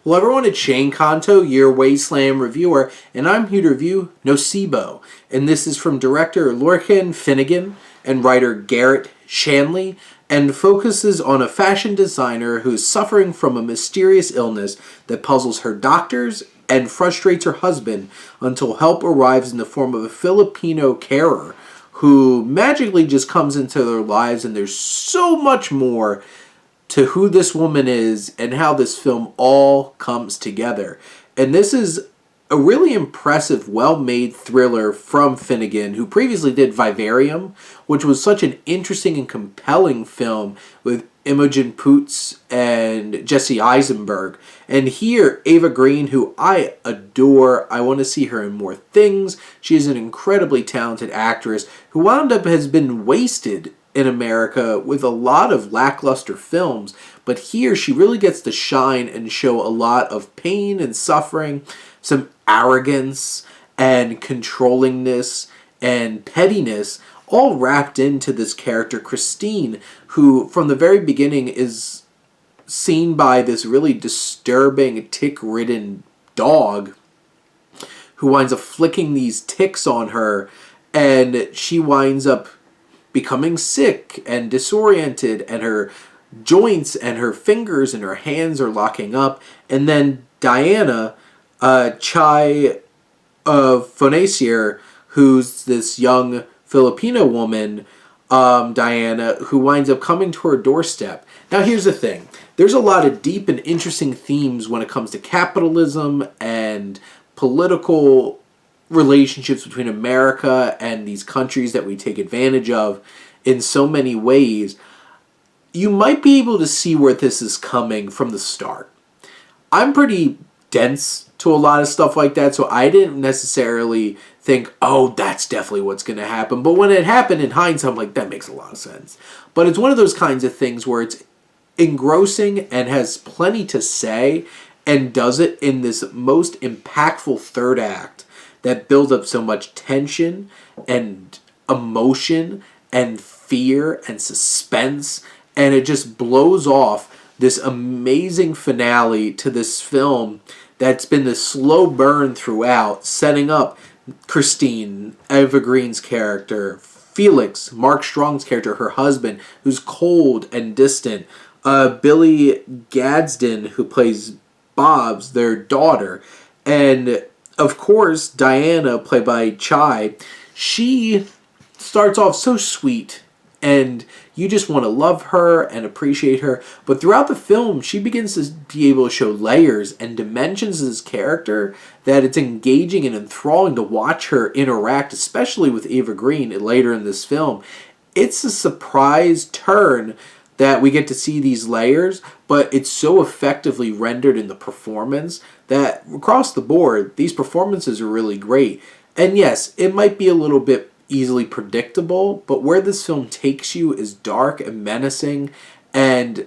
Hello everyone, it's Shane Kanto, your Wasteland reviewer, and I'm here to review Nocebo. And this is from director Lorcan Finnegan and writer Garrett Shanley, and focuses on a fashion designer who's suffering from a mysterious illness that puzzles her doctors and frustrates her husband until help arrives in the form of a Filipino carer who magically just comes into their lives, and there's so much more to who this woman is and how this film all comes together. And this is a really impressive, well-made thriller from Finnegan, who previously did Vivarium, which was such an interesting and compelling film with Imogen Poots and Jesse Eisenberg. And here, Ava Green, who I adore. I want to see her in more things. She is an incredibly talented actress who wound up has been wasted in America with a lot of lackluster films, but here she really gets to shine and show a lot of pain and suffering, some arrogance and controllingness and pettiness, all wrapped into this character Christine, who from the very beginning is seen by this really disturbing tick-ridden dog who winds up flicking these ticks on her, and she winds up becoming sick and disoriented, and her joints and her fingers and her hands are locking up. And then Diana, Chai Fonacier, who's this young Filipino woman, Diana, who winds up coming to her doorstep. Now here's the thing. There's a lot of deep and interesting themes when it comes to capitalism and political relationships between America and these countries that we take advantage of in so many ways. You might be able to see where this is coming from the start. I'm pretty dense to a lot of stuff like that, so I didn't necessarily think, oh, that's definitely what's going to happen. But when it happened in hindsight, I'm like, that makes a lot of sense. But it's one of those kinds of things where it's engrossing and has plenty to say, and does it in this most impactful third act that builds up so much tension and emotion and fear and suspense, and it just blows off this amazing finale to this film that's been this slow burn throughout, setting up Christine, Eva Green's character, Felix, Mark Strong's character, her husband, who's cold and distant, Billy Gadsden, who plays Bob's, their daughter, and of course, Diana, played by Chai, she starts off so sweet, and you just want to love her and appreciate her. But throughout the film, she begins to be able to show layers and dimensions of this character that it's engaging and enthralling to watch her interact, especially with Eva Green later in this film. It's a surprise turn that we get to see these layers, but it's so effectively rendered in the performance that across the board, these performances are really great. And yes, it might be a little bit easily predictable, but where this film takes you is dark and menacing and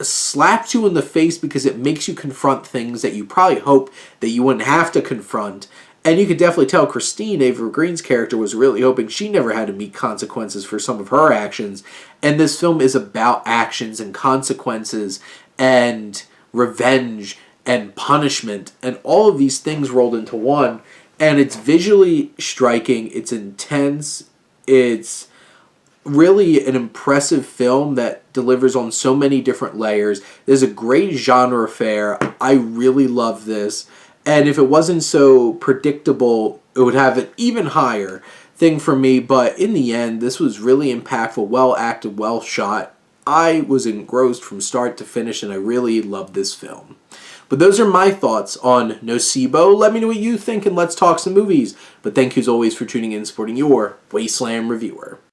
slaps you in the face because it makes you confront things that you probably hope that you wouldn't have to confront. And you could definitely tell Christine, Ava Green's character, was really hoping she never had to meet consequences for some of her actions. And this film is about actions and consequences and revenge and punishment and all of these things rolled into one. And it's visually striking. It's intense. It's really an impressive film that delivers on so many different layers. There's a great genre fare. I really love this. And if it wasn't so predictable, it would have an even higher thing for me. But in the end, this was really impactful, well acted, well shot. I was engrossed from start to finish, and I really loved this film. But those are my thoughts on Nocebo. Let me know what you think, and let's talk some movies. But thank you as always for tuning in and supporting your Wasteland reviewer.